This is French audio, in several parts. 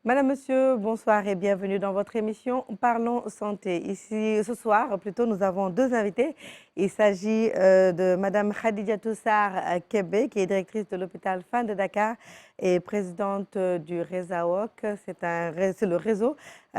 Madame, Monsieur, bonsoir et bienvenue dans votre émission Parlons Santé. Ici, ce soir, plutôt, nous avons deux invités. Il s'agit de Madame Khadijatou Sarr Kébé, qui est directrice de l'hôpital Fann de Dakar et présidente du RESAOC. C'est le réseau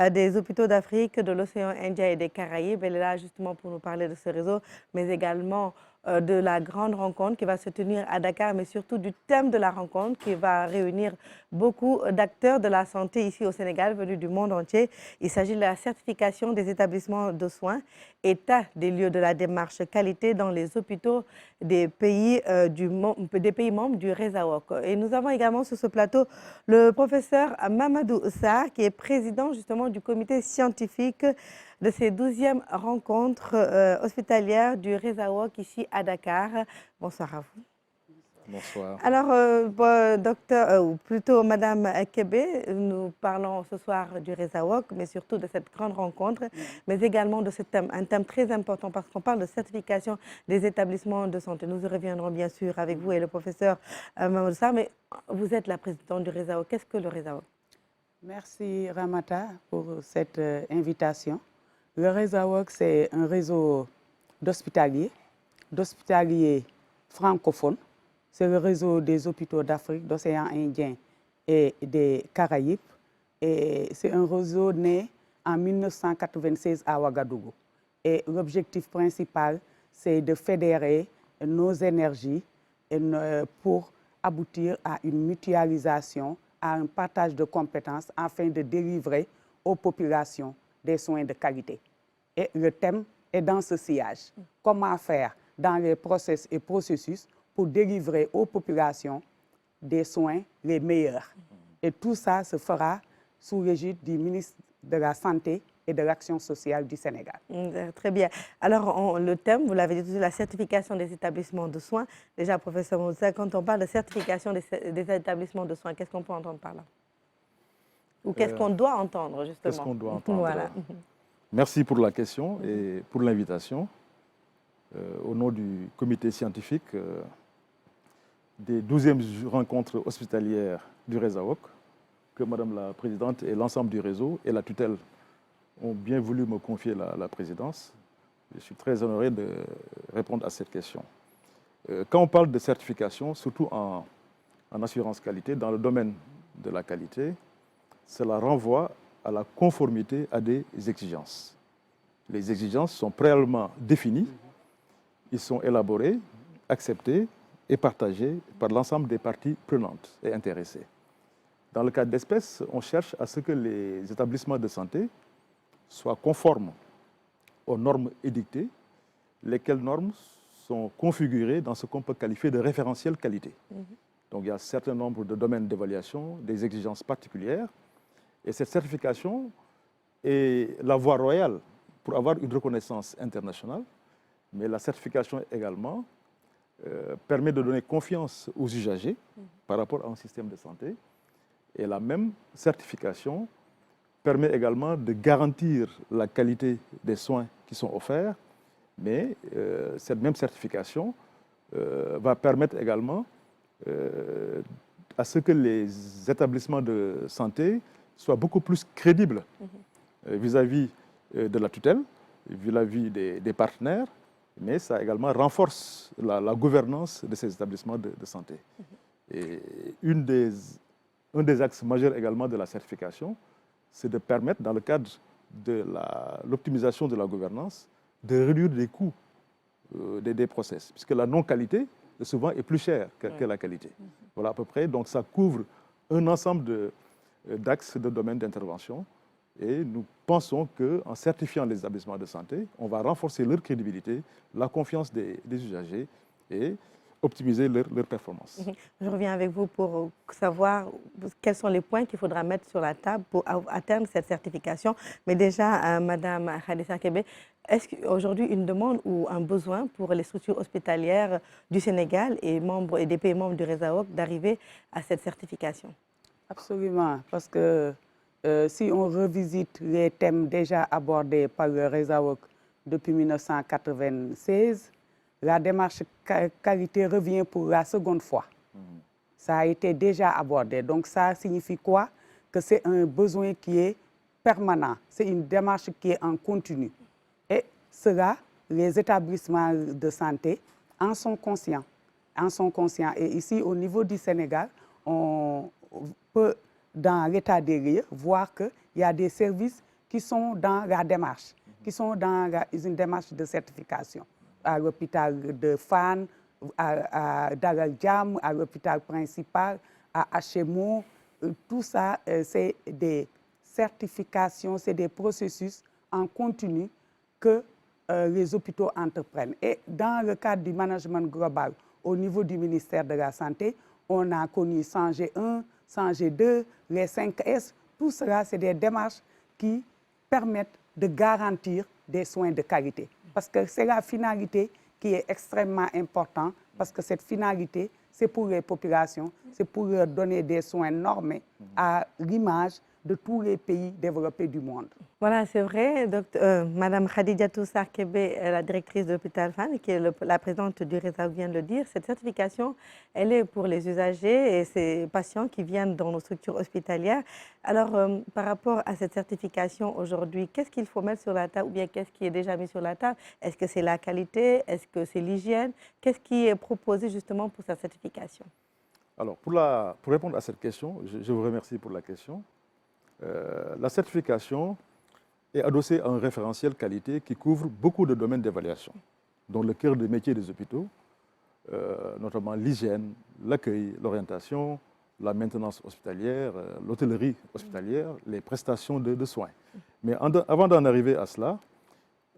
des hôpitaux d'Afrique, de l'océan Indien et des Caraïbes. Elle est là justement pour nous parler de ce réseau, mais également de la grande rencontre qui va se tenir à Dakar, mais surtout du thème de la rencontre qui va réunir beaucoup d'acteurs de la santé ici au Sénégal, venus du monde entier. Il s'agit de la certification des établissements de soins, état des lieux de la démarche qualité dans les hôpitaux des pays, des pays membres du RESAOC. Et nous avons également sur ce plateau le professeur Mamadou Sarr, qui est président justement du comité scientifique de ces 12e rencontres hospitalières du RESAOC ici à Dakar. Bonsoir à vous. Bonsoir. Alors, docteur, ou plutôt Madame Kébé, nous parlons ce soir du RESAOC, mais surtout de cette grande rencontre, mais également de ce thème, un thème très important parce qu'on parle de certification des établissements de santé. Nous y reviendrons bien sûr avec vous et le professeur Mamadou Sarr, mais vous êtes la présidente du RESAOC. Qu'est-ce que le RESAOC? Merci Ramata pour cette invitation. Le RESAOC, c'est un réseau d'hospitaliers francophones. C'est le réseau des hôpitaux d'Afrique, d'océan Indien et des Caraïbes. Et c'est un réseau né en 1996 à Ouagadougou. Et l'objectif principal, c'est de fédérer nos énergies pour aboutir à une mutualisation, à un partage de compétences afin de délivrer aux populations des soins de qualité. Et le thème est dans ce sillage. Comment faire dans les process et processus pour délivrer aux populations des soins les meilleurs. Et tout ça se fera sous l'égide du ministre de la Santé et de l'Action sociale du Sénégal. Très bien. Alors, le thème, vous l'avez dit, la certification des établissements de soins. Déjà, professeur Moussa, quand on parle de certification des établissements de soins, qu'est-ce qu'on peut entendre par là? Ou qu'est-ce qu'on doit entendre, justement? Qu'est-ce qu'on doit entendre? Voilà. Merci pour la question et pour l'invitation. Au nom du comité scientifique des 12e rencontres hospitalières du RESAOC, que Madame la Présidente et l'ensemble du réseau et la tutelle ont bien voulu me confier la présidence. Je suis très honoré de répondre à cette question. Quand on parle de certification, surtout en assurance qualité, dans le domaine de la qualité, cela renvoie à la conformité à des exigences. Les exigences sont préalablement définies, ils sont élaborés, acceptés et partagés par l'ensemble des parties prenantes et intéressées. Dans le cas d'espèce, on cherche à ce que les établissements de santé soient conformes aux normes édictées, lesquelles normes sont configurées dans ce qu'on peut qualifier de référentiel qualité. Donc il y a un certain nombre de domaines d'évaluation, des exigences particulières, et cette certification est la voie royale pour avoir une reconnaissance internationale, mais la certification également permet de donner confiance aux usagers par rapport à un système de santé. Et la même certification permet également de garantir la qualité des soins qui sont offerts, mais cette même certification va permettre également à ce que les établissements de santé soient beaucoup plus crédibles vis-à-vis de la tutelle, vis-à-vis des partenaires, mais ça également renforce la gouvernance de ces établissements de santé. Et un des axes majeurs également de la certification, c'est de permettre, dans le cadre de l'optimisation de la gouvernance, de réduire les coûts des process, puisque la non-qualité, souvent, est plus chère que la qualité. Voilà à peu près, donc ça couvre un ensemble d'axes de domaines d'intervention. Et nous pensons qu'en certifiant les établissements de santé, on va renforcer leur crédibilité, la confiance des usagers et optimiser leur performance. Je reviens avec vous pour savoir quels sont les points qu'il faudra mettre sur la table pour atteindre cette certification. Mais déjà, Madame Khadija Kébé, est-ce qu'aujourd'hui une demande ou un besoin pour les structures hospitalières du Sénégal et des pays membres du RESAOC d'arriver à cette certification? Absolument, parce que si on revisite les thèmes déjà abordés par le RESAOC depuis 1996, la démarche qualité revient pour la seconde fois. Ça a été déjà abordé. Donc ça signifie quoi? que c'est un besoin qui est permanent, c'est une démarche qui est en continu. Et cela, les établissements de santé en sont conscients. Et ici, au niveau du Sénégal, on peut, dans l'état des lieux, voir qu'il y a des services qui sont dans la démarche, qui sont dans une démarche de certification. À l'hôpital de Fann, à Dalal Jamm, à l'hôpital principal, à HMO, tout ça, c'est des certifications, c'est des processus en continu que les hôpitaux entreprennent. Et dans le cadre du management global, au niveau du ministère de la Santé, on a connu 100G1, 100G2, les 5S. Tout cela, c'est des démarches qui permettent de garantir des soins de qualité. Parce que c'est la finalité qui est extrêmement importante, parce que cette finalité, c'est pour les populations, c'est pour leur donner des soins normés à l'image de tous les pays développés du monde. Voilà, c'est vrai. Madame Khadijatou Sarr Kébé, la directrice de l'hôpital Fann, qui est la présidente du RESAOC, vient de le dire. Cette certification, elle est pour les usagers et ces patients qui viennent dans nos structures hospitalières. Alors, par rapport à cette certification aujourd'hui, qu'est-ce qu'il faut mettre sur la table ou bien qu'est-ce qui est déjà mis sur la table? Est-ce que c'est la qualité? Est-ce que c'est l'hygiène? Qu'est-ce qui est proposé justement pour cette certification? Alors, pour répondre à cette question, je vous remercie pour la question. La certification est adossée à un référentiel qualité qui couvre beaucoup de domaines d'évaluation, dont le cœur de métier des hôpitaux, notamment l'hygiène, l'accueil, l'orientation, la maintenance hospitalière, l'hôtellerie hospitalière, les prestations de soins. Mais avant d'en arriver à cela,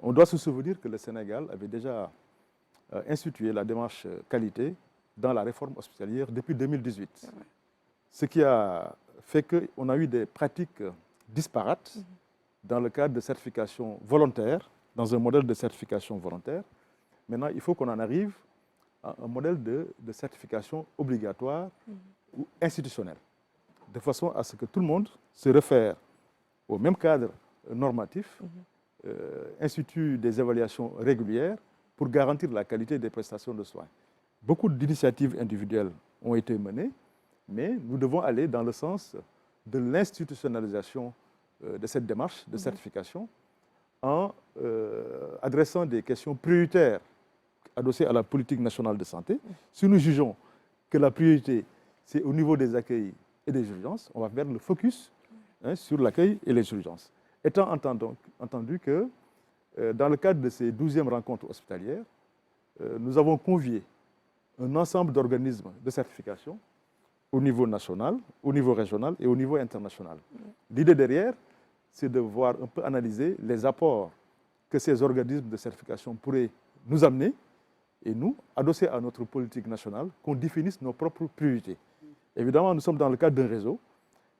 on doit se souvenir que le Sénégal avait déjà institué la démarche qualité dans la réforme hospitalière depuis 2018. Ce qui a fait qu'on a eu des pratiques disparates dans le cadre de certification volontaire, dans un modèle de certification volontaire. Maintenant, il faut qu'on en arrive à un modèle de certification obligatoire ou institutionnelle, de façon à ce que tout le monde se réfère au même cadre normatif, institue des évaluations régulières pour garantir la qualité des prestations de soins. Beaucoup d'initiatives individuelles ont été menées, mais nous devons aller dans le sens de l'institutionnalisation de cette démarche de certification en adressant des questions prioritaires adossées à la politique nationale de santé. Si nous jugeons que la priorité, c'est au niveau des accueils et des urgences, on va faire le focus sur l'accueil et les urgences. Étant entendu que dans le cadre de ces 12e rencontres hospitalières, nous avons convié un ensemble d'organismes de certification au niveau national, au niveau régional et au niveau international. L'idée derrière, c'est de voir un peu analyser les apports que ces organismes de certification pourraient nous amener et nous, adossés à notre politique nationale, qu'on définisse nos propres priorités. Évidemment, nous sommes dans le cadre d'un réseau.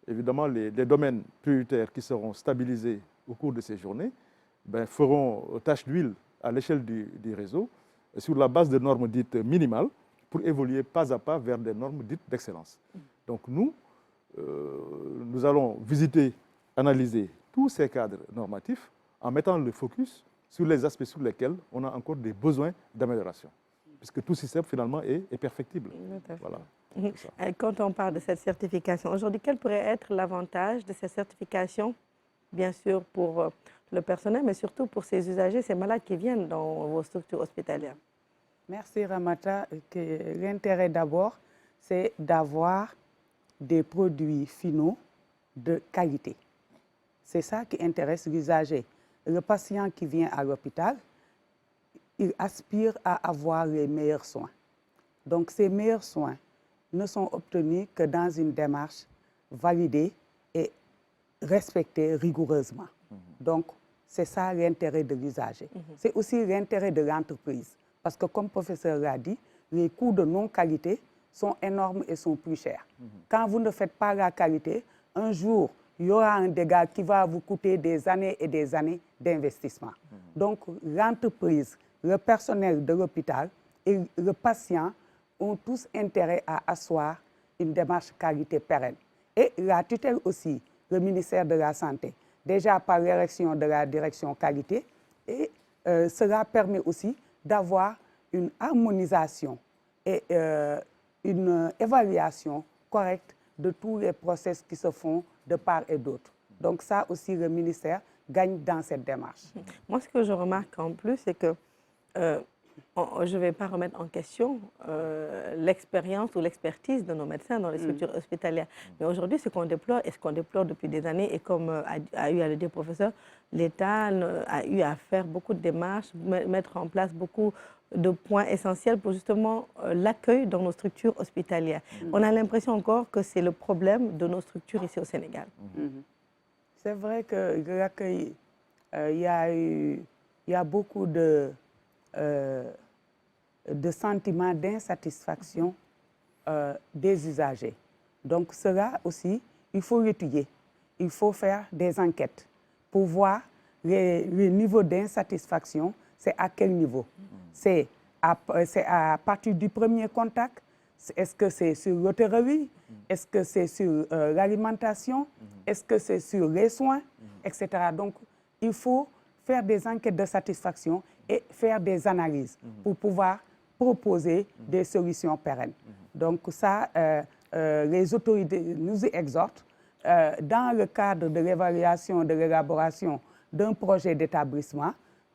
Évidemment, les domaines prioritaires qui seront stabilisés au cours de ces journées feront tâche d'huile à l'échelle du réseau sur la base de normes dites minimales pour évoluer pas à pas vers des normes dites d'excellence. Donc nous allons visiter, analyser tous ces cadres normatifs en mettant le focus sur les aspects sur lesquels on a encore des besoins d'amélioration, puisque tout système finalement est perfectible. Voilà. Quand on parle de cette certification, aujourd'hui, quel pourrait être l'avantage de cette certification, bien sûr pour le personnel, mais surtout pour ces usagers, ces malades qui viennent dans vos structures hospitalières? Merci Ramata. L'intérêt d'abord, c'est d'avoir des produits finaux de qualité. C'est ça qui intéresse l'usager. Le patient qui vient à l'hôpital, il aspire à avoir les meilleurs soins. Donc ces meilleurs soins ne sont obtenus que dans une démarche validée et respectée rigoureusement. Donc c'est ça l'intérêt de l'usager. C'est aussi l'intérêt de l'entreprise. Parce que comme le professeur l'a dit, les coûts de non-qualité sont énormes et sont plus chers. Quand vous ne faites pas la qualité, un jour, il y aura un dégât qui va vous coûter des années et des années d'investissement. Donc l'entreprise, le personnel de l'hôpital et le patient ont tous intérêt à asseoir une démarche qualité pérenne. Et la tutelle aussi, le ministère de la Santé, déjà par l'érection de la direction qualité, et cela permet aussi d'avoir une harmonisation et une évaluation correcte de tous les process qui se font de part et d'autre. Donc ça aussi, le ministère gagne dans cette démarche. Moi, ce que je remarque en plus, c'est que je ne vais pas remettre en question l'expérience ou l'expertise de nos médecins dans les structures hospitalières. Mais aujourd'hui, ce qu'on déplore, et ce qu'on déplore depuis des années, et comme a eu à le dire le professeur, l'État a eu à faire beaucoup de démarches, mettre en place beaucoup de points essentiels pour justement l'accueil dans nos structures hospitalières. On a l'impression encore que c'est le problème de nos structures ici au Sénégal. C'est vrai que l'accueil, il y a beaucoup de sentiments d'insatisfaction des usagers. Donc cela aussi, il faut l'étudier. Il faut faire des enquêtes pour voir le niveau d'insatisfaction, c'est à quel niveau. C'est à partir du premier contact. Est-ce que c'est sur l'hôtellerie? Est-ce que c'est sur l'alimentation? Est-ce que c'est sur les soins? Etc. Donc, il faut faire des enquêtes de satisfaction et faire des analyses pour pouvoir proposer des solutions pérennes. Donc, ça, les autorités nous y exhortent. Dans le cadre de l'évaluation, de l'élaboration d'un projet d'établissement,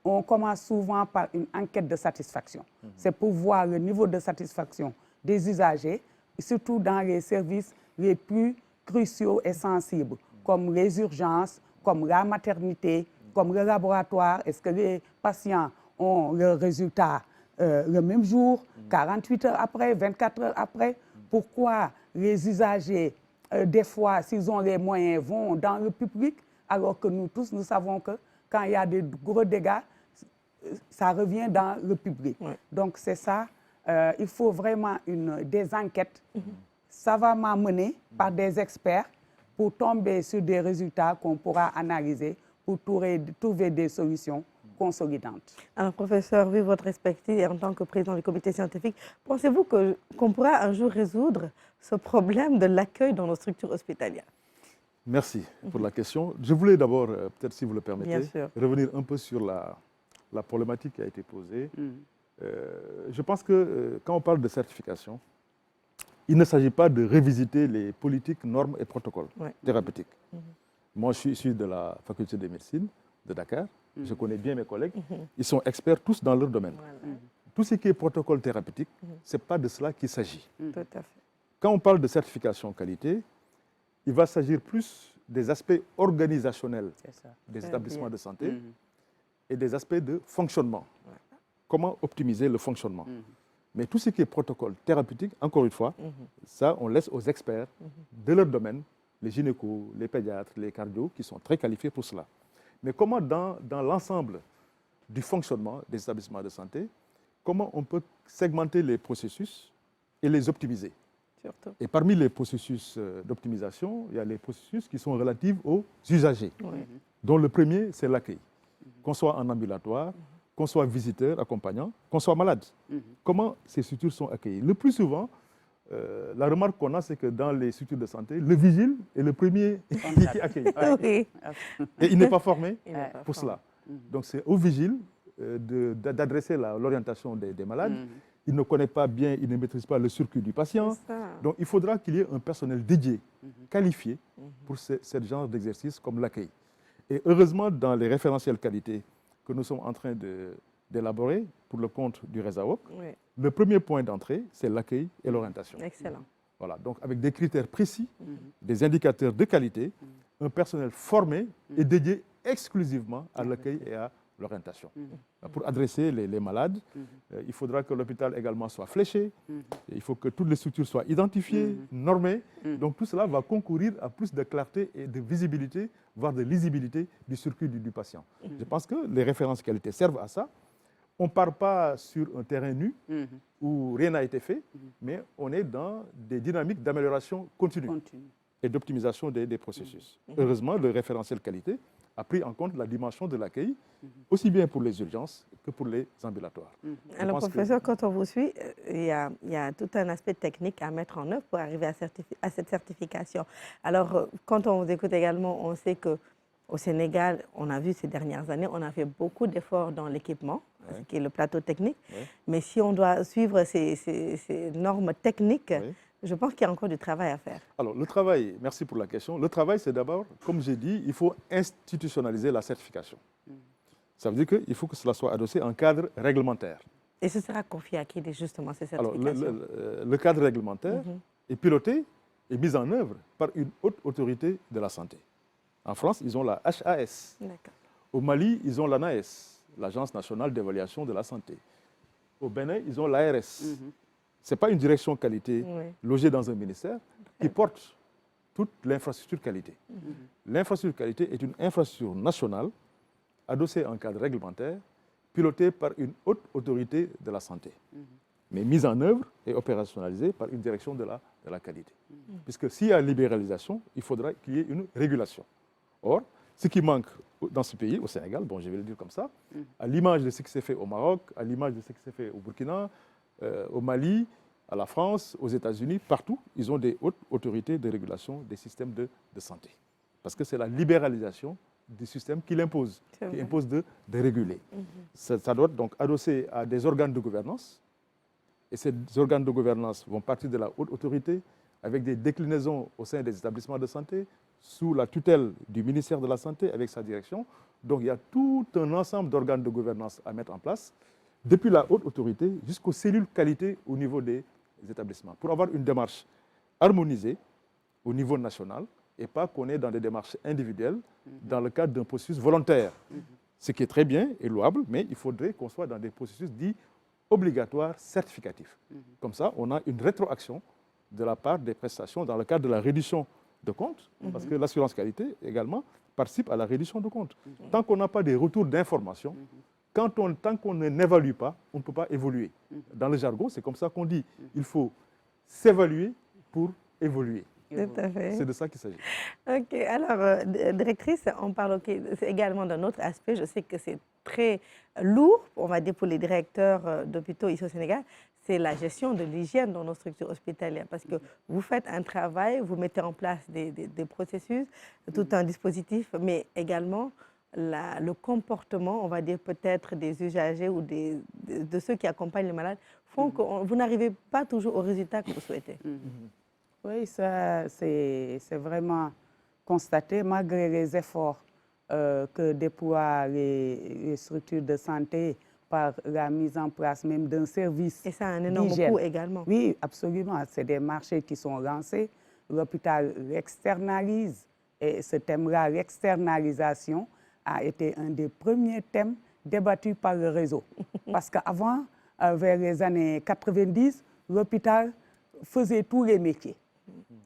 on commence souvent par une enquête de satisfaction. C'est pour voir le niveau de satisfaction des usagers, surtout dans les services les plus cruciaux et sensibles, comme les urgences, comme la maternité, comme le laboratoire. Est-ce que les patients ont le résultat le même jour, 48 heures après, 24 heures après? Pourquoi les usagers, des fois, s'ils ont les moyens, vont dans le public, alors que nous tous, nous savons que quand il y a des gros dégâts, ça revient dans le public. Donc c'est ça, il faut vraiment des enquêtes savamment menées par des experts pour tomber sur des résultats qu'on pourra analyser pour trouver des solutions consolidantes. Alors, professeur, vu votre perspective et en tant que président du comité scientifique, pensez-vous qu'on pourra un jour résoudre ce problème de l'accueil dans nos structures hospitalières? Merci pour la question. Je voulais d'abord, peut-être si vous le permettez, revenir un peu sur la problématique qui a été posée. Je pense que quand on parle de certification, il ne s'agit pas de revisiter les politiques, normes et protocoles thérapeutiques. Moi, je suis issu de la faculté de médecine de Dakar. Je connais bien mes collègues. Ils sont experts tous dans leur domaine. Tout ce qui est protocole thérapeutique, ce n'est pas de cela qu'il s'agit. Tout à fait. Quand on parle de certification qualité, il va s'agir plus des aspects organisationnels des établissements de santé et des aspects de fonctionnement. Comment optimiser le fonctionnement. Mais tout ce qui est protocole thérapeutique, encore une fois, ça, on laisse aux experts de leur domaine, les gynécos, les pédiatres, les cardios, qui sont très qualifiés pour cela. Mais comment, dans l'ensemble du fonctionnement des établissements de santé, comment on peut segmenter les processus et les optimiser? Et parmi les processus d'optimisation, il y a les processus qui sont relatifs aux usagers, dont le premier, c'est l'accueil. Qu'on soit en ambulatoire, qu'on soit visiteur, accompagnant, qu'on soit malade. Comment ces structures sont accueillies? Le plus souvent, la remarque qu'on a, c'est que dans les structures de santé, le vigile est le premier qui accueille. Et il n'est pas formé pour cela. Donc c'est au vigile d'adresser l'orientation des malades. Il ne connaît pas bien, il ne maîtrise pas le circuit du patient. Donc il faudra qu'il y ait un personnel dédié, qualifié pour ce genre d'exercice comme l'accueil. Et heureusement, dans les référentiels qualité que nous sommes en train d'élaborer pour le compte du RESAOC, le premier point d'entrée, c'est l'accueil et l'orientation. Excellent. Voilà, donc avec des critères précis, des indicateurs de qualité, un personnel formé et dédié exclusivement à l'accueil et à l'orientation. Pour adresser les malades, il faudra que l'hôpital également soit fléché, il faut que toutes les structures soient identifiées, normées. Donc tout cela va concourir à plus de clarté et de visibilité, voire de lisibilité du circuit du patient. Je pense que les références qualité servent à ça. On ne part pas sur un terrain nu où rien n'a été fait, mais on est dans des dynamiques d'amélioration continue et d'optimisation des processus. Heureusement, le référentiel qualité a pris en compte la dimension de l'accueil, aussi bien pour les urgences que pour les ambulatoires. Alors, professeur, quand on vous suit, il y a tout un aspect technique à mettre en œuvre pour arriver à cette certification. Alors, quand on vous écoute également, on sait qu'au Sénégal, on a vu ces dernières années, on a fait beaucoup d'efforts dans l'équipement, ce qui est le plateau technique. Mais si on doit suivre ces normes techniques, je pense qu'il y a encore du travail à faire. Alors, le travail, merci pour la question. Le travail, c'est d'abord, comme j'ai dit, il faut institutionnaliser la certification. Ça veut dire qu'il faut que cela soit adossé à un cadre réglementaire. Et ce sera confié à qui, justement, ces Alors, certifications? le cadre réglementaire est piloté et mis en œuvre par une haute autorité de la santé. En France, ils ont la HAS. Au Mali, ils ont l'ANAS, l'Agence nationale d'évaluation de la santé. Au Bénin, ils ont l'ARS. Ce n'est pas une direction qualité logée dans un ministère qui porte toute l'infrastructure qualité. L'infrastructure qualité est une infrastructure nationale adossée à un cadre réglementaire, pilotée par une haute autorité de la santé, mais mise en œuvre et opérationnalisée par une direction de la qualité. Puisque s'il y a libéralisation, il faudra qu'il y ait une régulation. Or, ce qui manque dans ce pays, au Sénégal, bon, je vais le dire comme ça, à l'image de ce qui s'est fait au Maroc, à l'image de ce qui s'est fait au Burkina, au Mali, à la France, aux États-Unis, partout, ils ont des hautes autorités de régulation des systèmes de santé. Parce que c'est la libéralisation du système qui l'impose, qui impose de réguler. Ça doit donc adosser à des organes de gouvernance. Et ces organes de gouvernance vont partir de la haute autorité avec des déclinaisons au sein des établissements de santé, sous la tutelle du ministère de la Santé avec sa direction. Donc il y a tout un ensemble d'organes de gouvernance à mettre en place, depuis la haute autorité jusqu'aux cellules qualité au niveau des établissements, pour avoir une démarche harmonisée au niveau national et pas qu'on est dans des démarches individuelles dans le cadre d'un processus volontaire. Ce qui est très bien et louable, mais il faudrait qu'on soit dans des processus dits obligatoires, certificatifs. Comme ça, on a une rétroaction de la part des prestations dans le cadre de la reddition de comptes, parce que l'assurance qualité également participe à la reddition de comptes. Tant qu'on n'a pas des retours d'informations, tant qu'on n'évalue pas, on ne peut pas évoluer. Dans le jargon, c'est comme ça qu'on dit. Il faut s'évaluer pour évoluer. Tout à fait. C'est de ça qu'il s'agit. Ok, alors, directrice, on parle également d'un autre aspect. Je sais que c'est très lourd, on va dire, pour les directeurs d'hôpitaux ici au Sénégal. C'est la gestion de l'hygiène dans nos structures hospitalières. Parce que vous faites un travail, vous mettez en place des processus, tout un dispositif, mais également le comportement, on va dire peut-être des usagers ou de ceux qui accompagnent les malades, font que vous n'arrivez pas toujours au résultat que vous souhaitez. Oui, ça, c'est vraiment constaté, malgré les efforts que déploient les structures de santé par la mise en place même d'un service. Et ça a un énorme coût également. Oui, absolument. C'est des marchés qui sont lancés. L'hôpital l'externalise. Et ce thème-là, l'externalisation, a été un des premiers thèmes débattus par le réseau. Parce qu'avant, vers les années 90, l'hôpital faisait tous les métiers.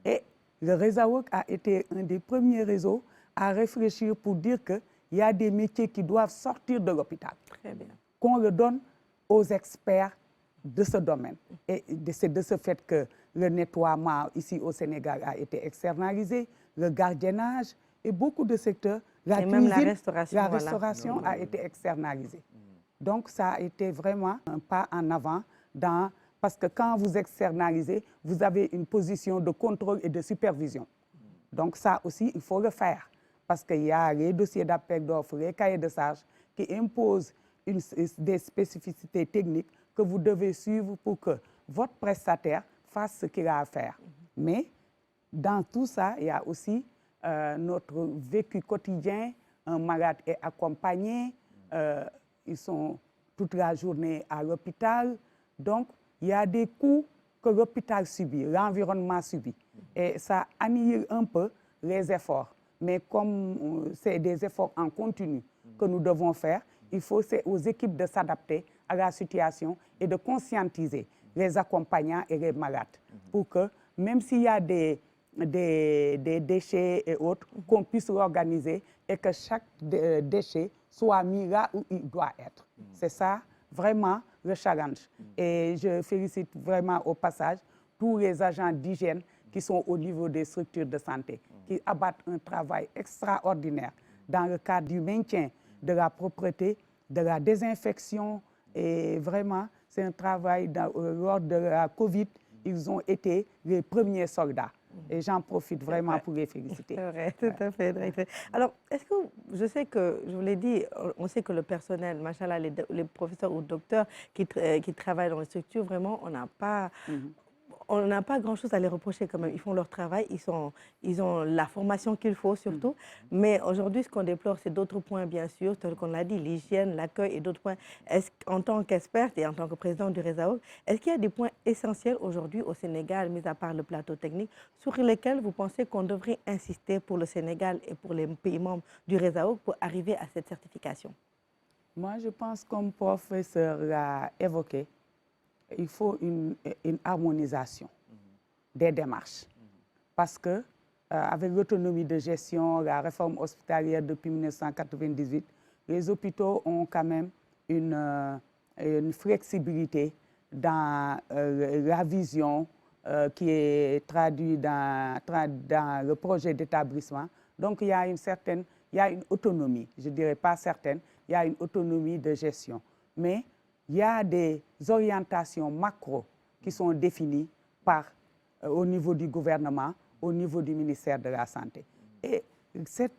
Et le RESAOC a été un des premiers réseaux à réfléchir pour dire qu'il y a des métiers qui doivent sortir de l'hôpital. Très bien. Qu'on le donne aux experts de ce domaine. Et c'est de ce fait que le nettoiement ici au Sénégal a été externalisé, le gardiennage et beaucoup de secteurs. La cuisine, même la restauration a été externalisée. Donc ça a été vraiment un pas en avant parce que quand vous externalisez, vous avez une position de contrôle et de supervision. Donc ça aussi, il faut le faire. Parce qu'il y a les dossiers d'appel d'offres, les cahiers de charges qui imposent des spécificités techniques que vous devez suivre pour que votre prestataire fasse ce qu'il a à faire. Mais dans tout ça, il y a aussi notre vécu quotidien. Un malade est accompagné, ils sont toute la journée à l'hôpital. Donc, il y a des coûts que l'hôpital subit, l'environnement subit. Et ça annihile un peu les efforts. Mais comme c'est des efforts en continu que nous devons faire, il faut c'est aux équipes de s'adapter à la situation et de conscientiser les accompagnants et les malades pour que, même s'il y a des déchets et autres, qu'on puisse l'organiser et que chaque déchet soit mis là où il doit être. C'est ça, vraiment, le challenge. Et je félicite vraiment au passage tous les agents d'hygiène qui sont au niveau des structures de santé, qui abattent un travail extraordinaire dans le cadre du maintien de la propreté, de la désinfection. Et vraiment, c'est un travail, lors de la Covid, ils ont été les premiers soldats. Et j'en profite vraiment pour les féliciter. C'est vrai, tout à fait. Alors, est-ce que, je sais que, je vous l'ai dit, on sait que le personnel, machallah, les professeurs ou docteurs qui travaillent dans les structures, vraiment, on n'a pas... on n'a pas grand-chose à les reprocher quand même. Ils font leur travail, ils ont la formation qu'il faut surtout. Mais aujourd'hui, ce qu'on déplore, c'est d'autres points, bien sûr, tels qu'on l'a dit, l'hygiène, l'accueil et d'autres points. En tant qu'experte et en tant que président du RESAOC, est-ce qu'il y a des points essentiels aujourd'hui au Sénégal, mis à part le plateau technique, sur lesquels vous pensez qu'on devrait insister pour le Sénégal et pour les pays membres du RESAOC pour arriver à cette certification? Moi, je pense, comme professeur l'a évoqué, il faut une harmonisation des démarches. Parce que, avec l'autonomie de gestion, la réforme hospitalière depuis 1998, les hôpitaux ont quand même une flexibilité dans la vision qui est traduite dans le projet d'établissement. Donc, il y a une autonomie, je ne dirais pas certaine, il y a une autonomie de gestion. Mais il y a des orientations macro qui sont définies au niveau du gouvernement, au niveau du ministère de la Santé. Et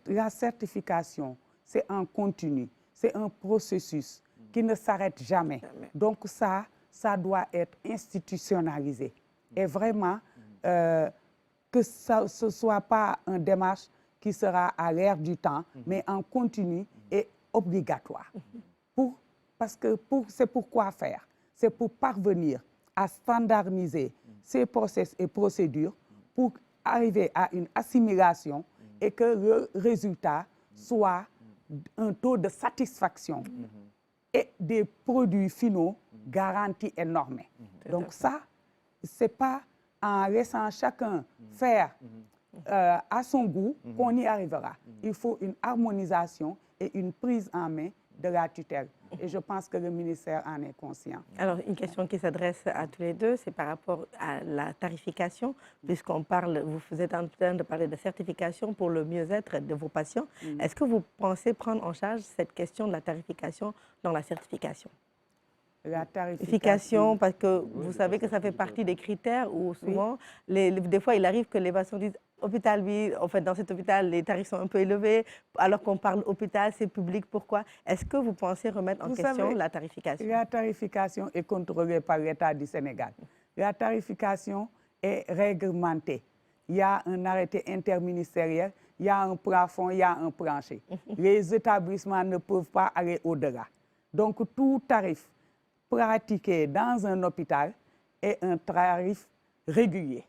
la certification, c'est un continu, c'est un processus qui ne s'arrête jamais. Donc ça doit être institutionnalisé. Et vraiment, que ce ne soit pas une démarche qui sera à l'air du temps, mais en continu et obligatoire. Parce que c'est pour quoi faire? C'est pour parvenir à standardiser ces process et procédures pour arriver à une assimilation et que le résultat soit un taux de satisfaction et des produits finaux garantis et normés. Donc ça, ce n'est pas en laissant chacun faire à son goût qu'on y arrivera. Il faut une harmonisation et une prise en main de la tutelle. Et je pense que le ministère en est conscient. Alors, une question qui s'adresse à tous les deux, c'est par rapport à la tarification, puisqu'on parle, vous êtes en train de parler de certification pour le mieux-être de vos patients. Est-ce que vous pensez prendre en charge cette question de la tarification dans la certification? La tarification, parce que vous savez que ça fait partie des critères où souvent, des fois, il arrive que les patients disent hôpital, oui, en fait, dans cet hôpital, les tarifs sont un peu élevés, alors qu'on parle hôpital, c'est public, pourquoi? Est-ce que vous pensez remettre en question la tarification? La tarification est contrôlée par l'État du Sénégal. La tarification est réglementée. Il y a un arrêté interministériel, il y a un plafond, il y a un plancher. Les établissements ne peuvent pas aller au-delà. Donc, tout tarif pratiqué dans un hôpital est un tarif régulier.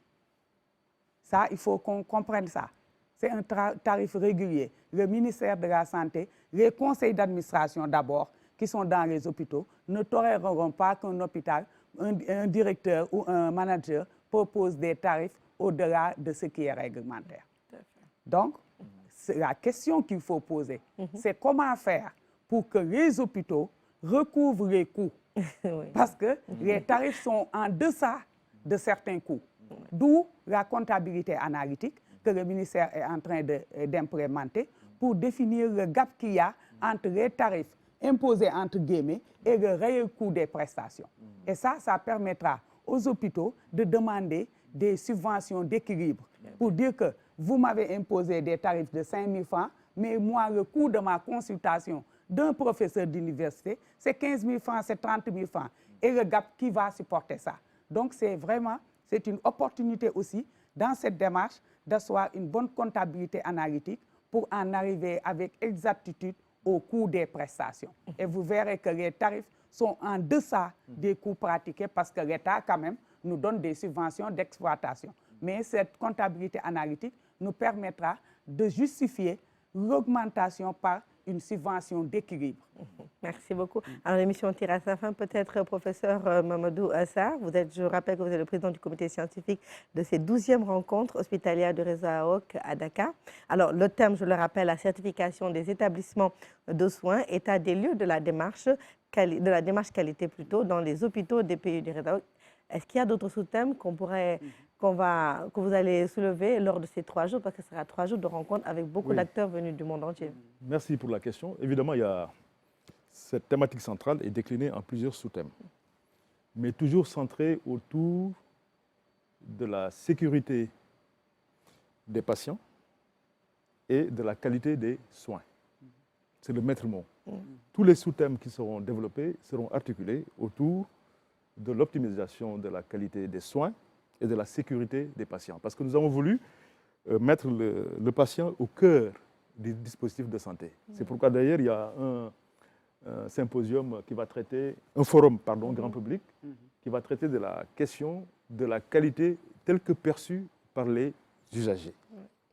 Ça, il faut qu'on comprenne ça. C'est un tarif régulier. Le ministère de la Santé, les conseils d'administration d'abord, qui sont dans les hôpitaux, ne toléreront pas qu'un hôpital, un directeur ou un manager propose des tarifs au-delà de ce qui est réglementaire. Donc, la question qu'il faut poser, c'est comment faire pour que les hôpitaux recouvrent les coûts. Parce que les tarifs sont en deçà de certains coûts. D'où la comptabilité analytique que le ministère est en train d'implémenter pour définir le gap qu'il y a entre les tarifs imposés entre guillemets et le réel coût des prestations. Et ça permettra aux hôpitaux de demander des subventions d'équilibre pour dire que vous m'avez imposé des tarifs de 5 000 francs, mais moi, le coût de ma consultation d'un professeur d'université, c'est 15 000 francs, c'est 30 000 francs. Et le gap, qui va supporter ça? Donc, c'est une opportunité aussi, dans cette démarche, d'asseoir une bonne comptabilité analytique pour en arriver avec exactitude au coût des prestations. Et vous verrez que les tarifs sont en deçà des coûts pratiqués parce que l'État, quand même, nous donne des subventions d'exploitation. Mais cette comptabilité analytique nous permettra de justifier l'augmentation par une subvention d'équilibre. Merci beaucoup. Alors, l'émission tire à sa fin. Peut-être, professeur Mamadou Sarr, je rappelle que vous êtes le président du comité scientifique de ces 12e rencontres hospitalières de RESAOC à Dakar. Alors, le thème, je le rappelle, la certification des établissements de soins, état des lieux de la démarche qualité plutôt dans les hôpitaux des pays du RESAOC. Est-ce qu'il y a d'autres sous-thèmes que vous allez soulever lors de ces 3 jours, parce que ce sera 3 jours de rencontres avec beaucoup d'acteurs venus du monde entier? Merci pour la question. Évidemment, cette thématique centrale est déclinée en plusieurs sous-thèmes, mais toujours centrée autour de la sécurité des patients et de la qualité des soins. C'est le maître mot. Tous les sous-thèmes qui seront développés seront articulés autour de l'optimisation de la qualité des soins et de la sécurité des patients. Parce que nous avons voulu mettre le patient au cœur du dispositif de santé. C'est pourquoi d'ailleurs il y a un symposium qui va traiter, un forum, pardon, grand public, qui va traiter de la question de la qualité telle que perçue par les usagers.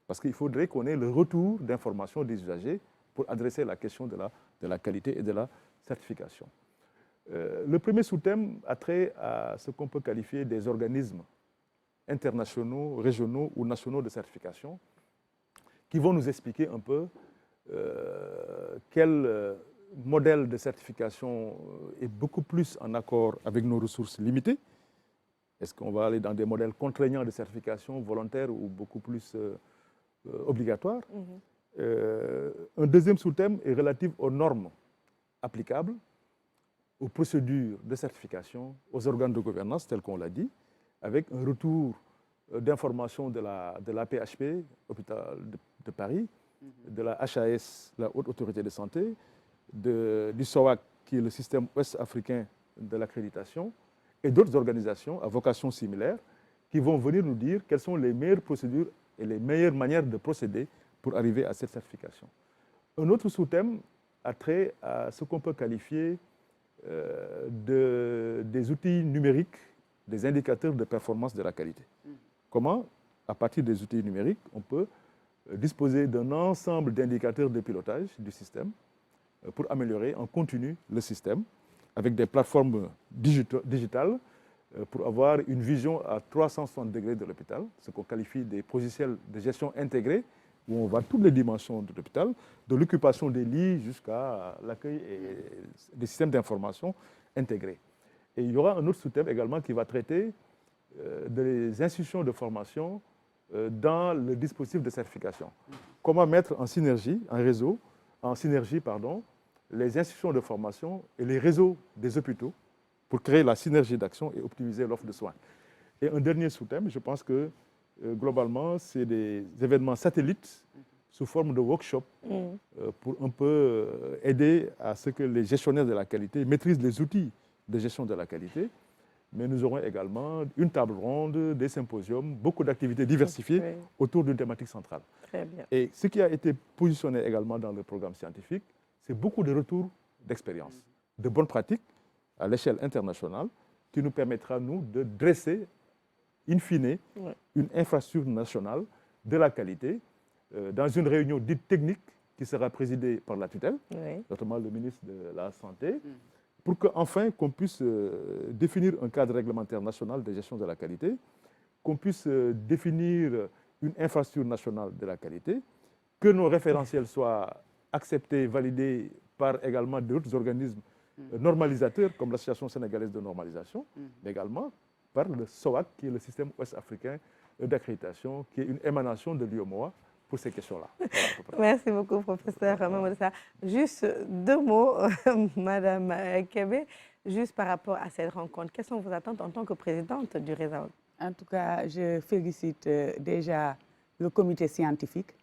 Parce qu'il faudrait qu'on ait le retour d'informations des usagers pour adresser la question de la qualité et de la certification. Le premier sous-thème a trait à ce qu'on peut qualifier des organismes internationaux, régionaux ou nationaux de certification qui vont nous expliquer un peu quel modèle de certification est beaucoup plus en accord avec nos ressources limitées. Est-ce qu'on va aller dans des modèles contraignants de certification volontaire ou beaucoup plus obligatoires? Un deuxième sous-thème est relatif aux normes applicables, aux procédures de certification, aux organes de gouvernance, tels qu'on l'a dit, avec un retour d'informations de la PHP, hôpital de Paris, de la HAS, la Haute Autorité de Santé, du SOAC, qui est le système ouest-africain de l'accréditation, et d'autres organisations à vocation similaire, qui vont venir nous dire quelles sont les meilleures procédures et les meilleures manières de procéder pour arriver à cette certification. Un autre sous-thème a trait à ce qu'on peut qualifier des outils numériques, des indicateurs de performance de la qualité. Comment, à partir des outils numériques, on peut disposer d'un ensemble d'indicateurs de pilotage du système pour améliorer en continu le système avec des plateformes digitales pour avoir une vision à 360 degrés de l'hôpital, ce qu'on qualifie des logiciels de gestion intégrée, où on voit toutes les dimensions de l'hôpital, de l'occupation des lits jusqu'à l'accueil et des systèmes d'information intégrés. Et il y aura un autre sous-thème également qui va traiter des institutions de formation dans le dispositif de certification. Comment mettre en synergie, les institutions de formation et les réseaux des hôpitaux pour créer la synergie d'action et optimiser l'offre de soins. Et un dernier sous-thème, je pense que globalement, c'est des événements satellites sous forme de workshops pour un peu aider à ce que les gestionnaires de la qualité maîtrisent les outils de gestion de la qualité. Mais nous aurons également une table ronde, des symposiums, beaucoup d'activités diversifiées autour d'une thématique centrale. Très bien. Et ce qui a été positionné également dans le programme scientifique, c'est beaucoup de retours d'expérience, de bonnes pratiques à l'échelle internationale qui nous permettra, nous, de dresser, in fine, une infrastructure nationale de la qualité dans une réunion dite technique qui sera présidée par la tutelle, notamment le ministre de la Santé, pour qu'enfin qu'on puisse définir un cadre réglementaire national de gestion de la qualité, qu'on puisse définir une infrastructure nationale de la qualité, que nos référentiels soient acceptés, validés par également d'autres organismes normalisateurs comme l'Association sénégalaise de normalisation, mais également par le SOAC, qui est le système ouest-africain d'accréditation, qui est une émanation de l'UEMOA pour ces questions-là. Voilà. Merci beaucoup, professeur Mamadou Sarr. Juste deux mots, Madame Kébé, juste par rapport à cette rencontre. Quelles sont vos attentes en tant que présidente du RESAOC? En tout cas, je félicite déjà le comité scientifique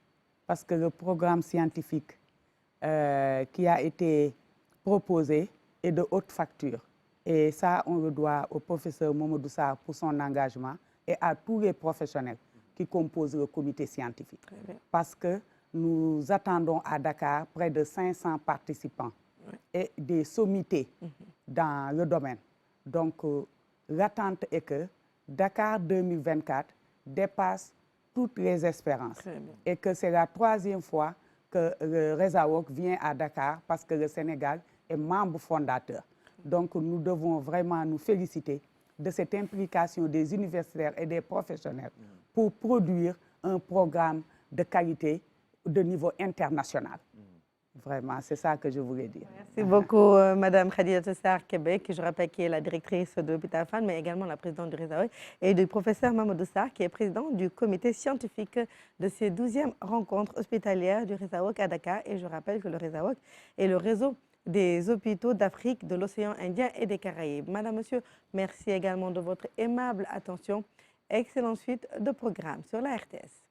parce que le programme scientifique qui a été proposé est de haute facture. Et ça, on le doit au professeur Mamadou Sarr pour son engagement et à tous les professionnels qui composent le comité scientifique. Parce que nous attendons à Dakar près de 500 participants et des sommités dans le domaine. Donc, l'attente est que Dakar 2024 dépasse toutes les espérances et que c'est la troisième fois que le RESAOC vient à Dakar parce que le Sénégal est membre fondateur. Donc, nous devons vraiment nous féliciter de cette implication des universitaires et des professionnels pour produire un programme de qualité de niveau international. Vraiment, c'est ça que je voulais dire. Merci beaucoup, Madame Khadijatou Sarr Kébé, qui je rappelle qui est la directrice de l'hôpital Fann, mais également la présidente du RESAOC, et du professeur Mamadou Sarr, qui est président du comité scientifique de ces 12e rencontres hospitalières du RESAOC à Dakar. Et je rappelle que le RESAOC est le réseau des hôpitaux d'Afrique, de l'océan Indien et des Caraïbes. Madame, Monsieur, merci également de votre aimable attention. Excellente suite de programme sur la RTS.